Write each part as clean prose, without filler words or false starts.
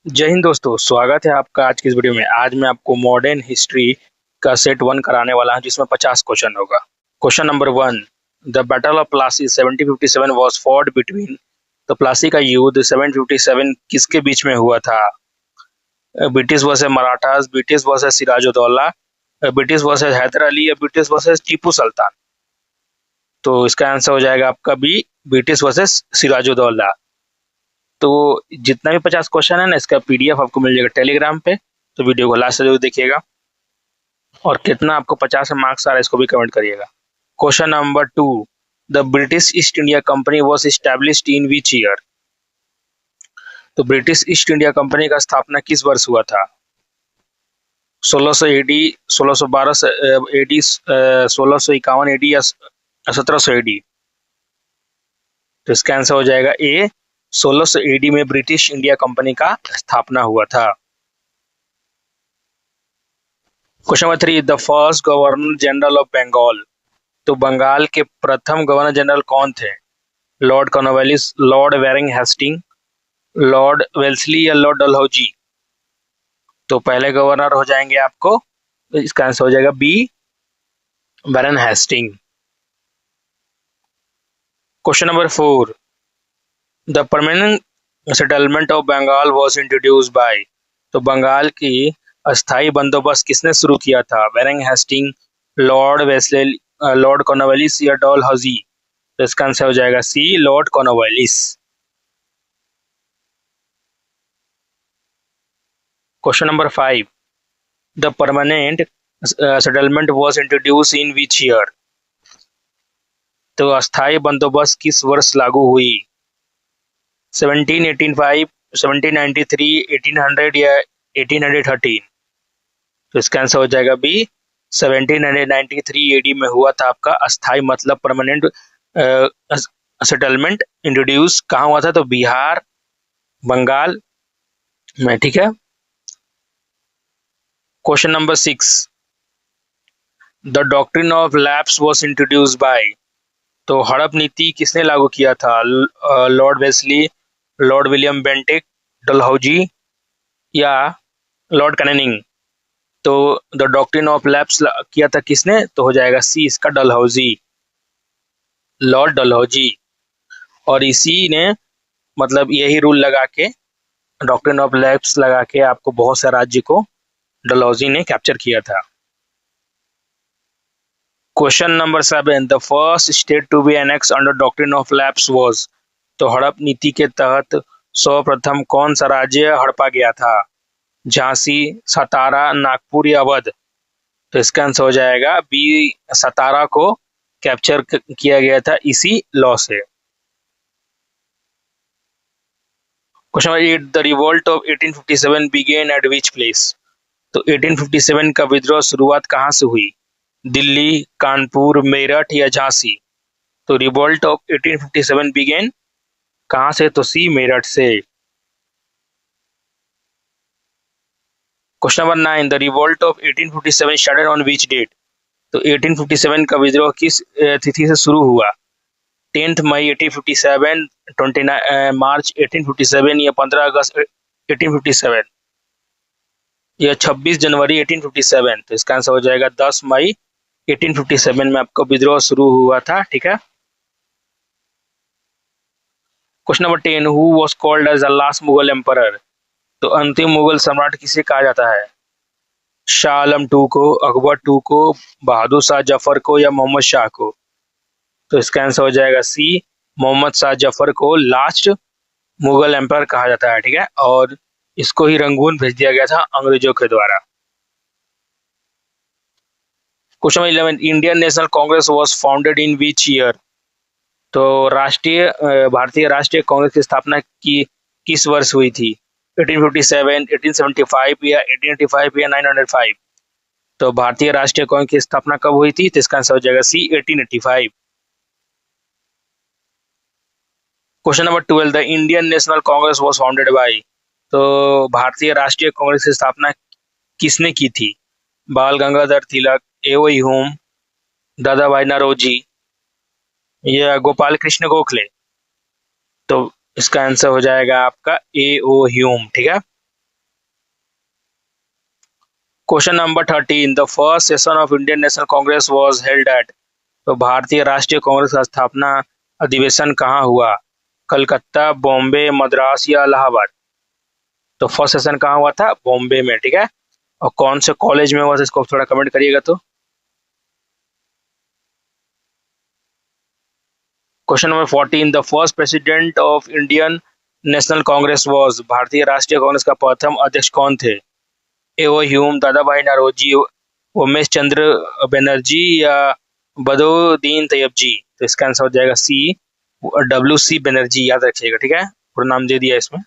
जय हिंद दोस्तों, स्वागत है आपका आज की इस वीडियो में। आज मैं आपको मॉडर्न हिस्ट्री का सेट 1 कराने वाला हूं, जिसमें 50 क्वेश्चन होगा। Question number 1, the battle of Plassey 1757 was fought between. तो प्लासी का युद्ध 757 किसके बीच में हुआ था? British versus Marathas, British versus Siraj-ud-Daula, British versus Hyder Ali या ब्रिटिश वर्सेस टीपू सुल्तान। तो इसका आंसर हो जाएगा आपका बी, ब्रिटिश वर्सेस सिराजुद्दौला। तो जितना भी 50 क्वेश्चन है ना, इसका पीडीएफ आपको मिल जाएगा टेलीग्राम पे। तो वीडियो को लास्ट से जरूर देखिएगा, और कितना आपको 50 में मार्क्स आ रहा है इसको भी कमेंट करिएगा। Question number 2, the British east India company was established in which year? तो ब्रिटिश ईस्ट इंडिया कंपनी का स्थापना किस वर्ष हुआ था? 1600 एडी, 1612 एडी, 1651 एडी या 1700 एडी? तो इसका आंसर हो जाएगा ए, 1600 एडी में ब्रिटिश इंडिया कंपनी का स्थापना हुआ था। Question number 3, the first governor general of Bengal. तो बंगाल के प्रथम गवर्नर जनरल कौन थे? Lord Cornwallis, lord Warren Hastings, lord Wellesley या लॉर्ड डलहौजी? तो पहले गवर्नर हो जाएंगे आपको, इसका आंसर हो जाएगा B, Warren Hastings. Question number 4, the permanent settlement of Bengal was introduce by. तो बंगाल की अस्थाई बंदोबस्त किसने शुरू किया था? Warren Hastings, lord Wellesley, lord Cornwallis या डलहौजी? तो इसका आंसर हो जाएगा C, lord Cornwallis. Question number 5, the permanent settlement was introduce in which year? तो अस्थाई बंदोबस्त किस वर्ष लागू हुई? 1785, 1793, 1800 या 1813? तो इसका आंसर हो जाएगा बी, 1793 एडी में हुआ था आपका अस्थाई मतलब परमानेंट सेटलमेंट इंट्रोड्यूस। कहाँ हुआ था? तो बिहार, बंगाल में, ठीक है। Question number 6, the doctrine of lapse was introduce by. तो हड़प नीति किसने लागू किया था? Lord Wesley, Lord William Bentinck, Dalhousie या लॉर्ड कैनिंग? तो द डॉक्ट्रिन ऑफ लैप्स किया था किसने? तो हो जाएगा सी, इसका डलहौजी, लॉर्ड डलहौजी। और इसी ने मतलब यही रूल लगा के, डॉक्ट्रिन ऑफ लैप्स लगा के आपको बहुत से राज्य को डलहौजी ने कैप्चर किया था। Question number 7, the first state to be annex under doctrine of lapse was. तो हड़प नीति के तहत सर्वप्रथम कौन सा राज्य हड़पा गया था? झांसी, सतारा, नागपुर या अवध? तो इसका आंसर हो जाएगा बी, सतारा को कैप्चर किया गया था इसी लॉ से। Question number 8, the revolt of 1857 began at which place? तो 1857 का विद्रोह शुरुआत कहाँ से हुई? दिल्ली, कानपुर, मेरठ या झांसी? तो रिवोल्ट ऑफ 1857 बिगेन कहाँ से? तो सी, मेरठ से। Question number 9, the revolt of 1857 started on which date? तो 1857 का विद्रोह किस तिथि से शुरू हुआ? 10 मई 1857, 29 मार्च 1857 या 15 अगस्त 1857 या 26 जनवरी 1857? तो इसका आंसर हो जाएगा 10 मई 1857 में आपका विद्रोह शुरू हुआ था, ठीक है। Question number 10, who was called as the last Mughal emperor? तो अंतिम मुगल सम्राट किसे कहा जाता है? शाह आलम टू को, अकबर टू को, बहादुर शाह जफर को या मोहम्मद शाह को? तो इसका आंसर हो जाएगा सी, मोहम्मद शाह जफर को लास्ट मुगल एम्पायर कहा जाता है, ठीक है। और इसको ही रंगून भेज दिया गया था अंग्रेजों के द्वारा। Question number 11, Indian national Congress was founded in which year? तो भारतीय राष्ट्रीय कांग्रेस की स्थापना की किस वर्ष हुई थी? 1857, 1875 या 1885 या 1905? तो भारतीय राष्ट्रीय कांग्रेस की स्थापना कब हुई थी? तो इसका आंसर हो जाएगा सी, 1885। Question number 12, the Indian national Congress was founded by. तो भारतीय राष्ट्रीय कांग्रेस की स्थापना किसने की थी? बाल गंगाधर तिलक, एओ ह्यूम, दादा भाई नौरोजी या गोपाल कृष्ण गोखले? तो इसका आंसर हो जाएगा आपका एओ ह्यूम, ठीक है। Question number 13, the first session of Indian national Congress was held at. तो भारतीय राष्ट्रीय कांग्रेस का स्थापना अधिवेशन कहाँ हुआ? कलकत्ता, बॉम्बे, मद्रास या इलाहाबाद? तो फर्स्ट सेशन कहाँ हुआ था? बॉम्बे में, ठीक है। और कौन से कॉलेज में हुआ था, इसको थोड़ा कमेंट करिएगा। तो question number 14, the first president of Indian national Congress was. भारतीय राष्ट्रीय कांग्रेस का प्रथम अध्यक्ष कौन थे? एओ ह्यूम, दादा भाई नौरोजी, उमेश चंद्र बनर्जी या बदरुद्दीन तैयबजी? तो इसका आंसर हो जाएगा सी, WC बनर्जी, याद रखिएगा, ठीक है। पूरा नाम दे दिया इसमें।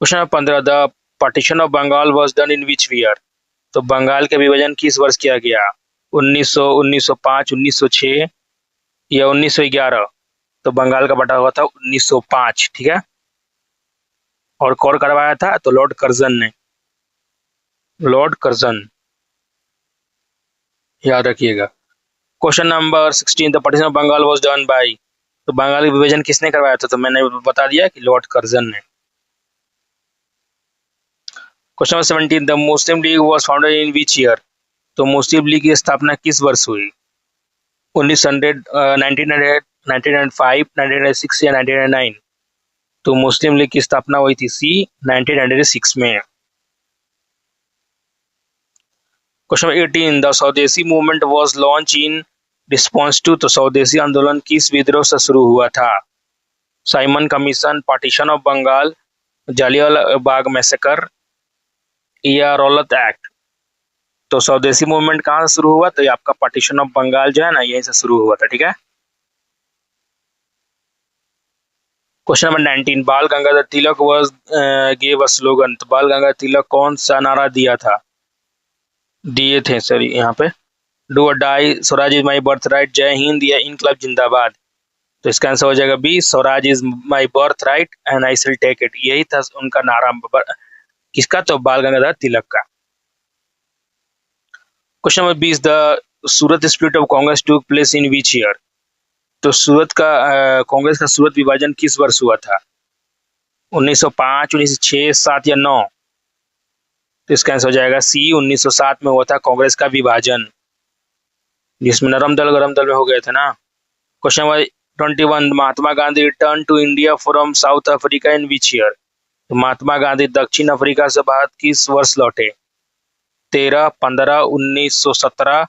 Question number 15, the partition of Bengal was done in which year. तो बंगाल का विभाजन किस वर्ष किया गया? 1900, 1905, 1906 या 1911? तो बंगाल का बटा हुआ था 1905, ठीक है। और कौन करवाया था? तो लॉर्ड कर्जन ने, लॉर्ड कर्जन, याद रखिएगा। Question number 16, the partition of Bengal was done by. तो बंगाल का विभाजन किसने करवाया था? तो मैंने बता दिया कि लॉर्ड कर्जन ने। Question number 17, the Muslim league was founded in which year. तो मुस्लिम लीग की स्थापना किस वर्ष हुई? 1900, 1900, 1905, 1906 या 1909? तो मुस्लिम लीग की स्थापना हुई थी सी, 1906 में। Question 18, the swadeshi movement was launch in response to. तो स्वदेशी आंदोलन किस विद्रोह से शुरू हुआ था? Simon commission, partition of Bengal, Jallianwala Bagh massacre या रौलत एक्ट? तो स्वदेशी मूवमेंट कहाँ से शुरू हुआ? तो ये आपका पार्टीशन ऑफ बंगाल जो है ना, यहीं से शुरू हुआ था, ठीक है। क्वेश्चन नंबर 19, बाल Gangadhar Tilak was gave a slogan. तो बाल गंगाधर तिलक कौन सा नारा दिया था, दिए थे सॉरी यहाँ पे? Do or die, swaraj is my birthright, Jai Hind या इनकलाब जिंदाबाद? तो इसका आंसर हो जाएगा B, swaraj is my birthright and I will take it. यही था उनका नारा। किसका? तो बाल गंगाधर तिलक का। Question number 20, the Surat split of Congress took place in which year. तो सूरत का कांग्रेस का सूरत विभाजन किस वर्ष हुआ था? 1905, 1906, 7 या 9? तो इसका आंसर हो जाएगा सी, 1907 में हुआ था कांग्रेस का विभाजन, जिसमें नरम दल गरम दल में हो गए थे ना। Question number 21, Mahatma Gandhi return to India from South Africa in which year. तो महात्मा गांधी दक्षिण अफ्रीका से भारत किस वर्ष लौटे? 13, 15, 1917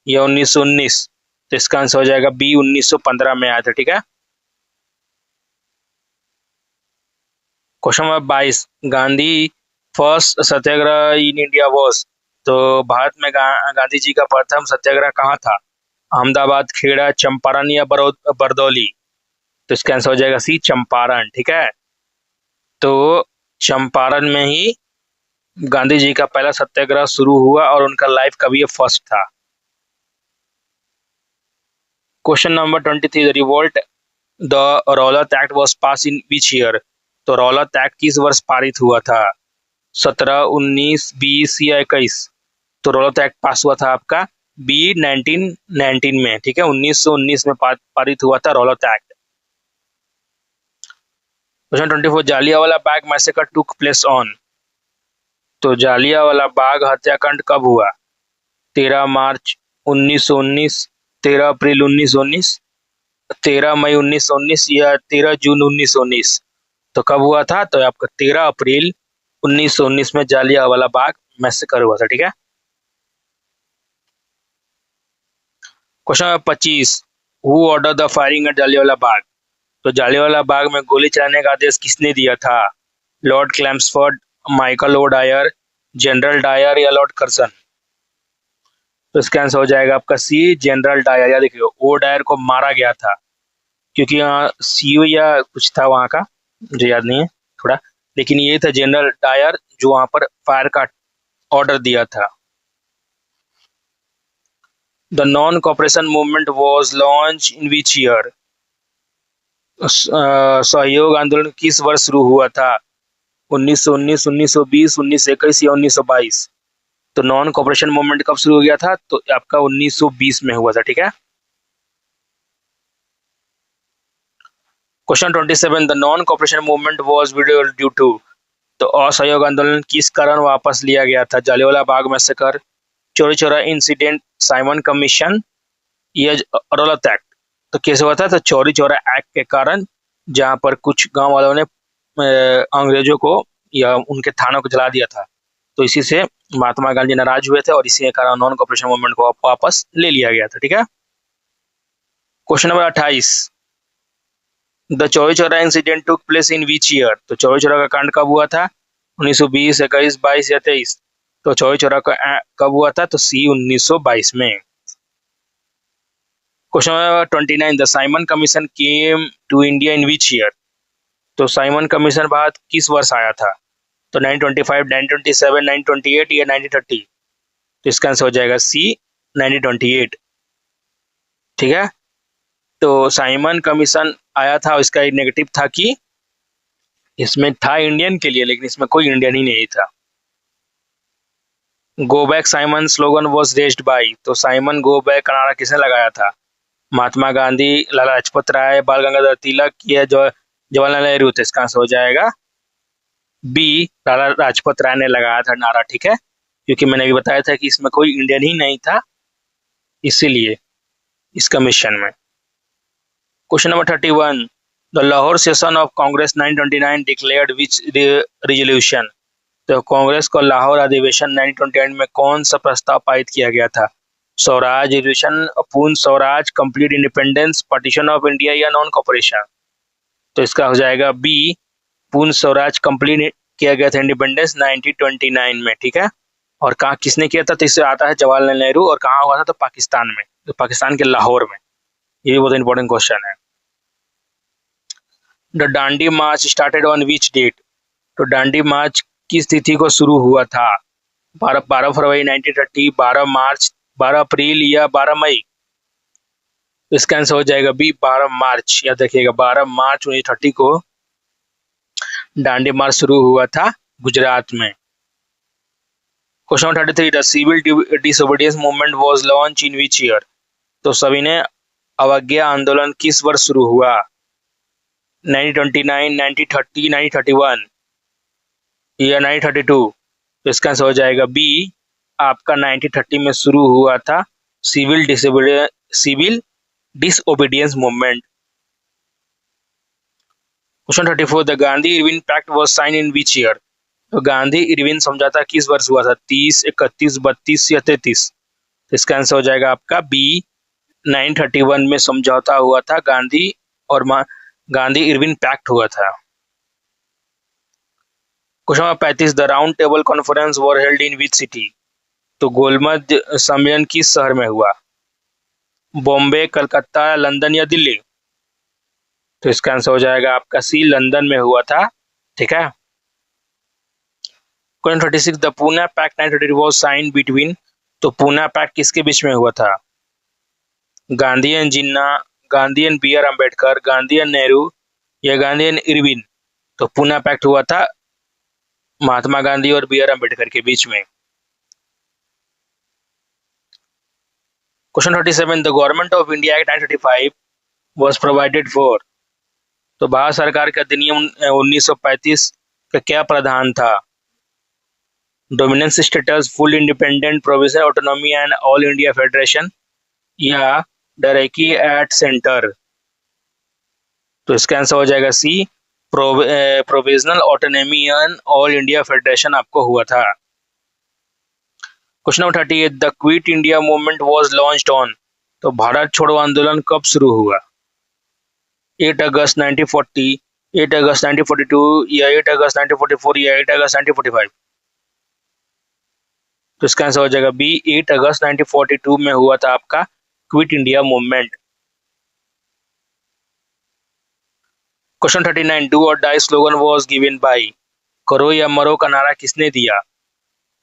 या 1919? तो इसका आंसर हो जाएगा बी, 1915 में आया था, ठीक है। Question number 22, Gandhi first Satyagraha in India was. तो भारत में गांधी जी का प्रथम सत्याग्रह कहाँ था? अहमदाबाद, खेड़ा, चंपारण या बरदौली? तो इसका आंसर हो जाएगा सी, चंपारण, ठीक है। तो चंपारण में ही गांधी जी का पहला सत्याग्रह शुरू हुआ और उनका लाइफ का भी ये फर्स्ट था। Question number 23, the revolt the रौलत act was pass in which year. तो रौलत एक्ट किस वर्ष पारित हुआ था? 17, 19, 20 या 21? तो रौलत एक्ट पास हुआ था आपका बी, 1919 में, ठीक है। 1919 में पारित हुआ था Rowlatt act. Question 24, Jallianwala Bagh massacre took place on. तो जालियांवाला बाग हत्याकांड कब हुआ? 13 मार्च 1919, 13 अप्रैल 1919, 13 मई 1919 या 13 जून 1919? तो कब हुआ था? तो आपका 13 अप्रैल 1919 में जालियांवाला बाग मैसेकर हुआ था, ठीक है। Question number 25, who order the firing at Jallianwala Bagh. तो जालियांवाला बाग में गोली चलाने का आदेश किसने दिया था? Lord Chelmsford, Michael O Dwyer, general Dyer या लॉर्ड कर्जन? तो इसका आंसर हो जाएगा आपका सी, जनरल डायर। या देखिए, ओ डायर को मारा गया था क्योंकि यहाँ सीओ या कुछ था वहां का, मुझे याद नहीं है थोड़ा, लेकिन ये था जनरल डायर जो वहां पर फायर का ऑर्डर दिया था। The non cooperation movement was launch in which year. सहयोग आंदोलन किस वर्ष शुरू हुआ था? 1919, 1920, 1921 या 1922? तो नॉन कॉपरेशन मूवमेंट कब शुरू हो गया था? तो आपका 1920 में हुआ था, ठीक है। Question 27, the non cooperation movement was withdrawal due to. तो असहयोग आंदोलन किस कारण वापस लिया गया था? Jallianwala Bagh massacre, Chauri Chaura incident, Simon commission या अदालत एक्ट। तो कैसे हुआ था? तो चौरी चौरा एक्ट के कारण, जहां पर कुछ गांव वालों ने अंग्रेजों को या उनके थानों को जला दिया था, तो इसी से महात्मा गांधी नाराज हुए थे और इसी के कारण नॉन कॉपरेशन मूवमेंट को वापस ले लिया गया था। ठीक है। Question number 28, the Chauri Chaura incident took place in which year? तो चौरी चौरा का कांड कब हुआ था? 1920, 21, 22 या 23? तो चौरी चौरा का कब हुआ था? तो सी 1922 में। Question number 29, the Simon commission came to India in which year? तो साइमन कमीशन भारत किस वर्ष आया था? तो 1925, 1927, 1928 या 1930? तो इसका आंसर हो जाएगा सी 1928। ठीक है। तो साइमन कमीशन आया था, इसका एक नेगेटिव था कि इसमें था इंडियन के लिए, लेकिन इसमें कोई इंडियन ही नहीं था। Go back Simon slogan was raised by? तो साइमन गो बैक का नारा किसने लगाया था? महात्मा गांधी, लाला लाजपत राय, बाल गंगाधर तिलक या जवाहरलाल नेहरू? तो इसका आंसर हो जाएगा बी, लाला लाजपत राय ने लगाया था नारा। ठीक है, क्योंकि मैंने अभी बताया था कि इसमें कोई इंडियन ही नहीं था, इसीलिए इस कमीशन में। Question number 31, the Lahore session of Congress 1929 declared which resolution? तो कांग्रेस को लाहौर अधिवेशन 1929 में कौन सा प्रस्ताव पारित किया गया था? स्वराज रिजोल्यूशन, पूर्ण Swaraj, complete independence, partition of India या नॉन कॉपरेशन? तो इसका हो जाएगा बी, पूर्ण स्वराज कंप्लीट किया गया था इंडिपेंडेंस 1929 में। ठीक है। और कहा किसने किया था? तो इससे आता है जवाहरलाल नेहरू। और कहाँ हुआ था? तो पाकिस्तान में, तो पाकिस्तान के लाहौर में। ये भी बहुत इंपॉर्टेंट क्वेश्चन है। The Dandi march started on which date? तो डांडी मार्च किस तिथि को शुरू हुआ था? 12 फरवरी 1930, 12 मार्च, 12 अप्रैल या 12 मई? तो इसका आंसर हो जाएगा बी, 12 मार्च। याद रखिएगा, 12 मार्च 1930 को डांडी मार्च शुरू हुआ था गुजरात में। Question number 33, the civil disobedience movement was launch in which year? तो सविनय अवज्ञा आंदोलन किस वर्ष शुरू हुआ? 1929, 1930, 1931 या 1932? तो इसका आंसर हो जाएगा बी, आपका 1930 में शुरू हुआ था civil disobedience movement. Question 34, the Gandhi Irwin pact was sign in which year? तो गांधी इरविन समझौता किस वर्ष हुआ था? 30, 31, 32 या 33? तो इसका आंसर हो जाएगा आपका बी, 1931 में समझौता हुआ था गांधी और गांधी इरविन पैक्ट हुआ था। Question number 35, the round table conference were held in which city? तो गोलमेज सम्मेलन किस शहर में हुआ? बॉम्बे, कलकत्ता, लंदन या दिल्ली? तो इसका आंसर हो जाएगा आपका सी, लंदन में हुआ था। ठीक है। Question 36, the Poona pact 1933 was sign between? तो पूना पैक्ट किसके बीच में हुआ था? Gandhi and Jinnah, Gandhi and B R Ambedkar, Gandhi and Nehru या गांधी एंड इरविन? तो पूना पैक्ट हुआ था महात्मा गांधी और बी आर अम्बेडकर के बीच में। Question 37, the government of India act 1935 was provided for? तो भारत सरकार का अधिनियम 1935 का क्या प्रावधान था? Dominance status, full independent, provisional autonomy and all India federation या डायरेक्टली एट सेंटर? तो इसका आंसर हो जाएगा C, provisional autonomy and all India federation आपको हुआ था। Question number 38, the quit India movement was launched on? तो भारत छोड़ो आंदोलन कब शुरू हुआ? 8 अगस्त 1940, 8 अगस्त 1942 या 8 अगस्त 1944 या 8 अगस्त 1945? तो इसका आंसर हो जाएगा बी, 8 अगस्त 1942 में हुआ था आपका quit India movement. Question 39, do or die slogan was given by? करो या मरो का नारा किसने दिया?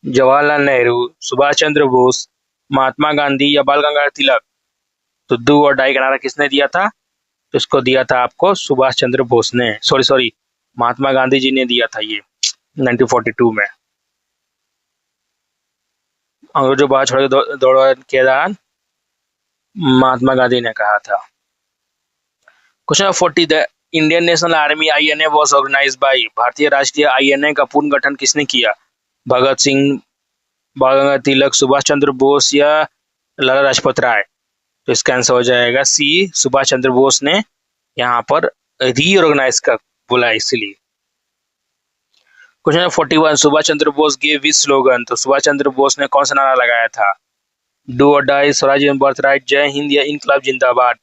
जवाहरलाल नेहरू, सुभाष चंद्र बोस, महात्मा गांधी या बाल गंगाधर तिलक? तो डू और डाई का नारा किसने दिया था? तो इसको दिया था आपको सुभाष चंद्र बोस ने, सॉरी महात्मा गांधी जी ने दिया था ये 1942 में। अंग्रेजों बाहर छोड़ के दौड़ के दौरान महात्मा गांधी ने कहा था। Question 40, the Indian national army INA was organize by, भारतीय राष्ट्रीय INA का पूर्ण गठन किसने किया? भगत सिंह, बाल गंगाधर तिलक, सुभाष चंद्र बोस या लाला लाजपत राय? तो इसका आंसर हो जाएगा सी, सुभाष चंद्र बोस ने यहाँ पर रीऑर्गेनाइज का बोला इसलिए। क्वेश्चन 41, सुभाष चंद्र बोस गेव विच स्लोगन? तो सुभाष चंद्र बोस ने कौन सा नारा लगाया था? डू और डाई, स्वराज एवं बर्थराइट, जय हिंद या इनकलाब जिंदाबाद?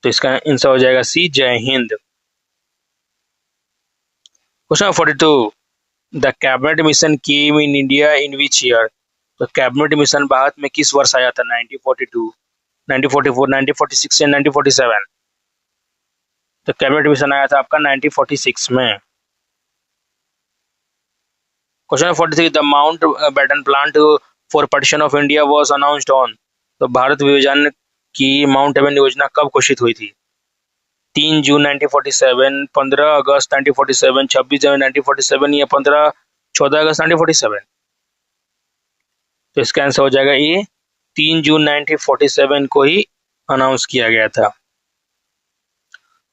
तो इसका आंसर हो जाएगा सी, जय Hind. Question 42, the cabinet mission came in India in which year? तो कैबिनेट मिशन भारत में किस वर्ष आया था? 1942, 1944, 1946 या 1947? तो कैबिनेट मिशन आया था आपका 1946 में। Question 43, the Mountbatten plan for partition of India was announced on? तो भारत विभाजन की माउंट बैटन योजना कब घोषित हुई थी? 3 जून 1947, 15 अगस्त 1947, 26 जनवरी 1947 या 14 अगस्त 1947? तो इसका आंसर हो जाएगा ये 3 जून 1947 को ही अनाउंस किया गया था।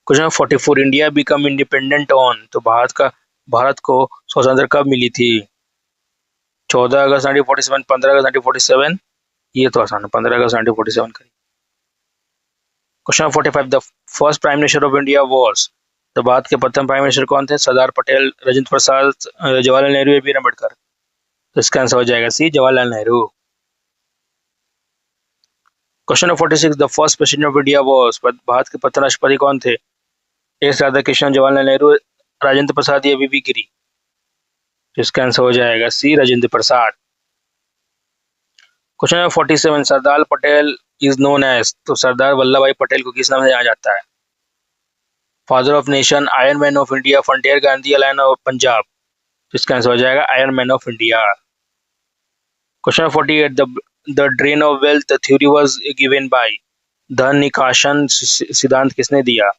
Question 44, India become independent on? तो भारत को स्वतंत्रता कब मिली थी? 14 अगस्त 1947, 15 अगस्त 1947? ये तो आसान है, 15 अगस्त 1947 करिए। Question 45, the first prime minister of India was? तो भारत के प्रथम प्राइम मिनिस्टर कौन थे? सरदार पटेल, राजेंद्र प्रसाद, जवाहरलाल नेहरू या बीआर अम्बेडकर? तो इसका आंसर हो जाएगा C, Jawaharlal Nehru. Question 46, the first president of India was? भारत के प्रथम राष्ट्रपति कौन थे? एस राधाकृष्णन, जवाहरलाल नेहरू, राजेंद्र प्रसाद या बीबी गिरी? तो इसका आंसर हो जाएगा C, Rajendra Prasad. Question 47, Sardar Patel is known as? तो सरदार वल्लभ भाई पटेल को किस नाम से जाना जाता है? Father of nation, iron man of India, frontier Gandhi, lion of Punjab? तो इसका आंसर हो जाएगा iron man of India. Question 48, the drain of wealth theory was given by? धन निकासन सिद्धांत किसने दिया?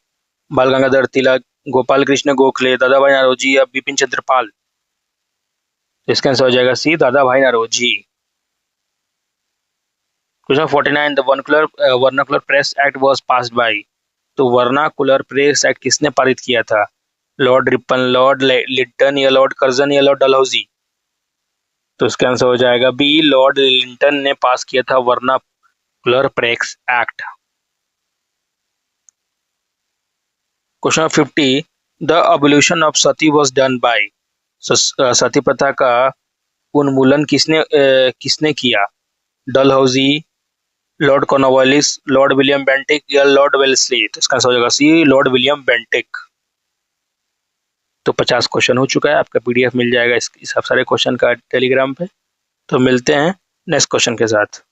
बाल गंगाधर तिलक, गोपाल कृष्ण गोखले, दादा भाई नौरोजी या बिपिन चंद्र पाल? तो इसका आंसर हो जाएगा C, Dadabhai Naoroji. Question 49, the vernacular press act was passed by? तो वर्नाकुलर प्रेस एक्ट किसने पारित किया था? लॉर्ड रिपन, लॉर्ड लिंटन या लॉर्ड कर्जन या लॉर्ड डलहौजी? तो इसका आंसर हो जाएगा बी, लॉर्ड लिंटन ने पास किया था vernacular press act. Question 50, the abolition of sati was done by? Sati प्रथा का उन्मूलन किसने किया? Dalhousie, lord Cornwallis, lord William Bentinck या लॉर्ड वेल्लेस्ली? तो इसका आंसर हो जाएगा सी, लॉर्ड विलियम बेंटिक। तो 50 क्वेश्चन हो चुका है, आपका PDF मिल जाएगा इस सब सारे क्वेश्चन का टेलीग्राम पे। तो मिलते हैं नेक्स्ट क्वेश्चन के साथ।